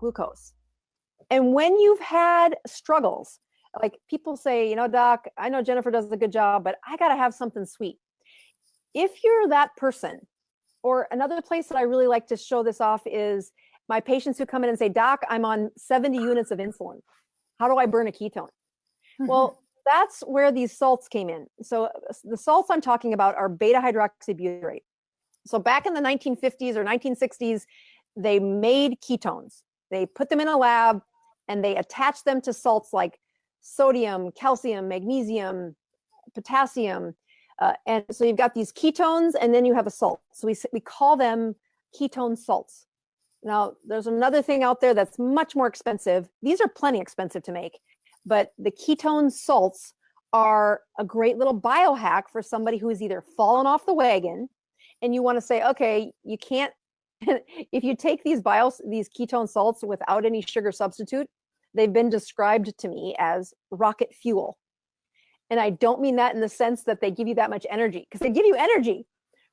glucose. And when you've had struggles, like people say, you know, doc, I know Jennifer does a good job, but I got to have something sweet. If you're that person, or another place that I really like to show this off is my patients who come in and say, doc, I'm on 70 units of insulin. How do I burn a ketone? Well, that's where these salts came in. So the salts I'm talking about are beta hydroxybutyrate. So back in the 1950s or 1960s, they made ketones. They put them in a lab and they attached them to salts like sodium, calcium, magnesium, potassium. And so you've got these ketones and then you have a salt. So we call them ketone salts. Now, there's another thing out there that's much more expensive. These are plenty expensive to make, but the ketone salts are a great little biohack for somebody who is either fallen off the wagon and you want to say, okay, you can't, if you take these ketone salts without any sugar substitute, they've been described to me as rocket fuel. And I don't mean that in the sense that they give you that much energy, because they give you energy,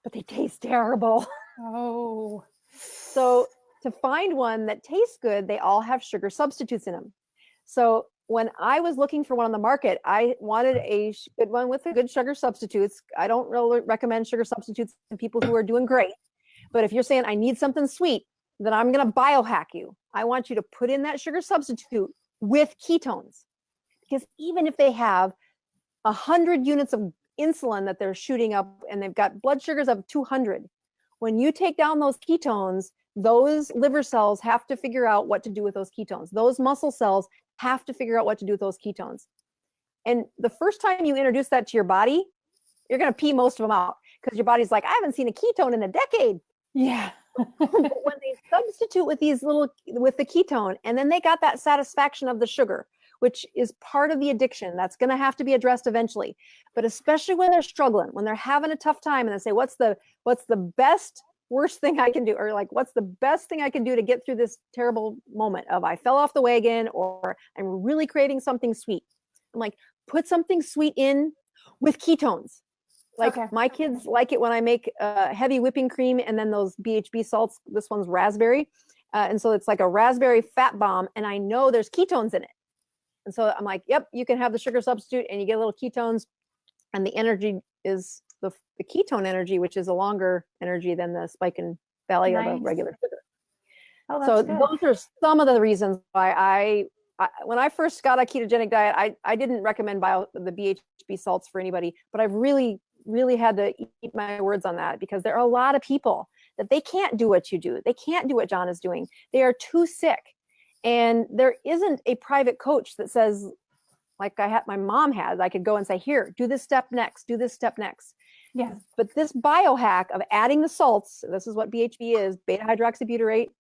but they taste terrible. Oh. So to find one that tastes good, they all have sugar substitutes in them. So when I was looking for one on the market, I wanted a good one with the good sugar substitutes. I don't really recommend sugar substitutes to people who are doing great. But if you're saying I need something sweet, then I'm going to biohack you. I want you to put in that sugar substitute with ketones. Because even if they have 100 units of insulin that they're shooting up and they've got blood sugars of 200, when you take down those ketones, those liver cells have to figure out what to do with those ketones. Those muscle cells have to figure out what to do with those ketones. And the first time you introduce that to your body, you're going to pee most of them out because your body's like, I haven't seen a ketone in a decade. Yeah. But when they substitute with the ketone, and then they got that satisfaction of the sugar, which is part of the addiction, that's going to have to be addressed eventually. But especially when they're struggling, when they're having a tough time, and they say, what's the worst thing I can do? Or like, what's the best thing I can do to get through this terrible moment of I fell off the wagon, or I'm really craving something sweet. I'm like, put something sweet in with ketones. Like my kids like it when I make heavy whipping cream and then those BHB salts. This one's raspberry. And so it's like a raspberry fat bomb. And I know there's ketones in it. And so I'm like, yep, you can have the sugar substitute and you get a little ketones. And the energy is the ketone energy, which is a longer energy than the spike and valley of a regular sugar. Oh, so good. Those are some of the reasons why I when I first got a ketogenic diet, I didn't recommend the BHB salts for anybody, but I've really had to eat my words on that, because there are a lot of people that they can't do what you do. They can't do what John is doing. They are too sick. And there isn't a private coach that says, like my mom had, I could go and say, here, do this step next, do this step next. Yeah. But this biohack of adding the salts, this is what BHB is, beta hydroxybutyrate,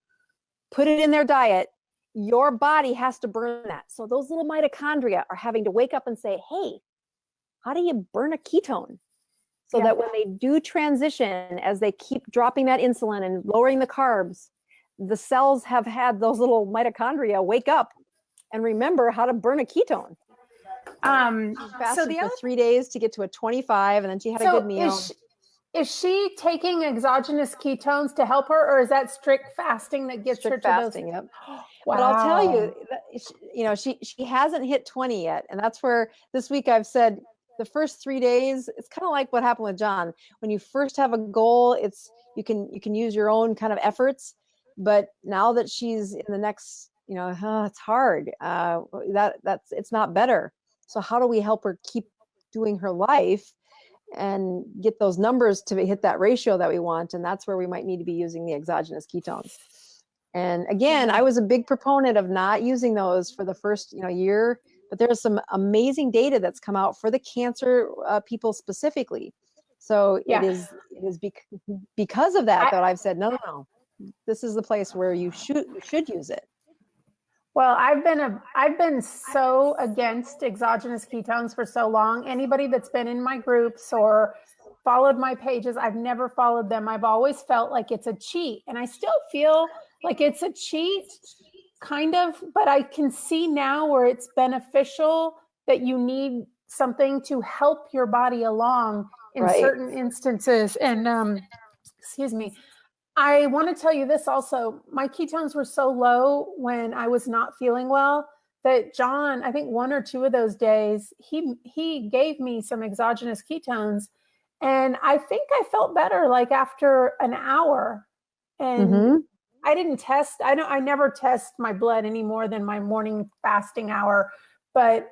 put it in their diet, your body has to burn that. So those little mitochondria are having to wake up and say, hey, how do you burn a ketone? So that when they do transition, as they keep dropping that insulin and lowering the carbs, the cells have had those little mitochondria wake up and remember how to burn a ketone. Fasted for 3 days to get to a 25, and then she had a good meal. Is she taking exogenous ketones to help her, or is that strict fasting that gets her to fasting? Those? Yep. Wow. But I'll tell you, she hasn't hit 20 yet, and that's where this week I've said the first 3 days. It's kind of like what happened with John. When you first have a goal, it's you can use your own kind of efforts. But now that she's in the next, it's hard. It's not better. So how do we help her keep doing her life and get those numbers to hit that ratio that we want? And that's where we might need to be using the exogenous ketones. And again, I was a big proponent of not using those for the first year, but there's some amazing data that's come out for the cancer people specifically. So it is because of that I've said, no, this is the place where you should use it. Well, I've been so against exogenous ketones for so long. Anybody that's been in my groups or followed my pages, I've never followed them. I've always felt like it's a cheat, and I still feel like it's a cheat, kind of, but I can see now where it's beneficial, that you need something to help your body along in certain instances. And excuse me. I want to tell you this also. My ketones were so low when I was not feeling well that John, I think 1 or 2 of those days, he gave me some exogenous ketones, and I think I felt better like after an hour. And I didn't test. I never test my blood any more than my morning fasting hour. But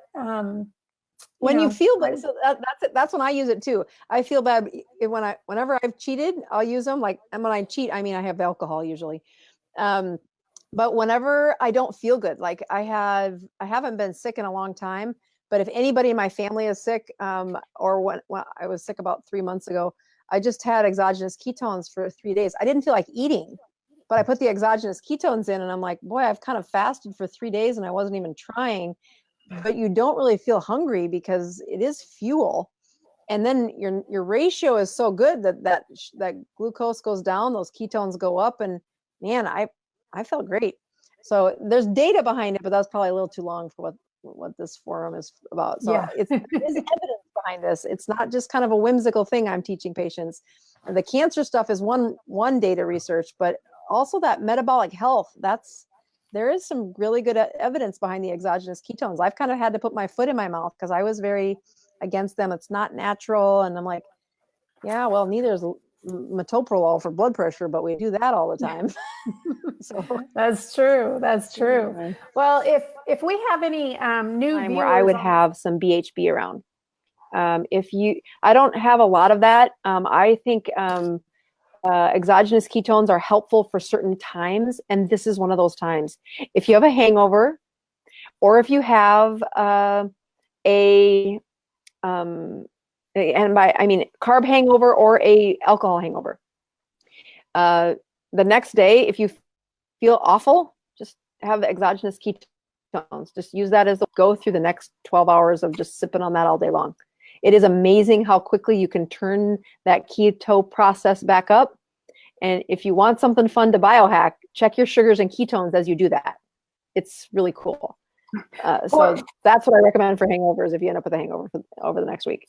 when you feel bad, so that's when I use it too. I feel bad whenever I've cheated, I'll use them. Like, and when I cheat, I mean I have alcohol usually. But whenever I don't feel good, like I haven't been sick in a long time. But if anybody in my family is sick, or when I was sick about 3 months ago, I just had exogenous ketones for 3 days. I didn't feel like eating, but I put the exogenous ketones in, and I'm like, boy, I've kind of fasted for 3 days, and I wasn't even trying. But you don't really feel hungry because it is fuel. And then your ratio is so good that glucose goes down, those ketones go up, and man, I felt great. So there's data behind it, but that's probably a little too long for what this forum is about. So it's evidence behind this. It's not just kind of a whimsical thing I'm teaching patients. And the cancer stuff is one data research, but also that metabolic health, there is some really good evidence behind the exogenous ketones. I've kind of had to put my foot in my mouth because I was very against them. It's not natural. And I'm like, yeah, well, neither is metoprolol for blood pressure, but we do that all the time. So that's true. That's true. Anyway. Well, if we have any new viewers, where I would have some BHB around. I don't have a lot of that. I think exogenous ketones are helpful for certain times, and this is one of those times. If you have a hangover, or if you have and by I mean carb hangover or a alcohol hangover, the next day, if you feel awful, just have the exogenous ketones. Just use that as go through the next 12 hours of just sipping on that all day long. It is amazing how quickly you can turn that keto process back up. And if you want something fun to biohack, check your sugars and ketones as you do that. It's really cool. So that's what I recommend for hangovers if you end up with a hangover over the next week.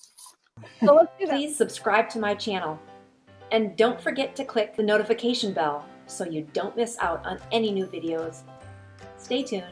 So let's do that. Please subscribe to my channel. And don't forget to click the notification bell so you don't miss out on any new videos. Stay tuned.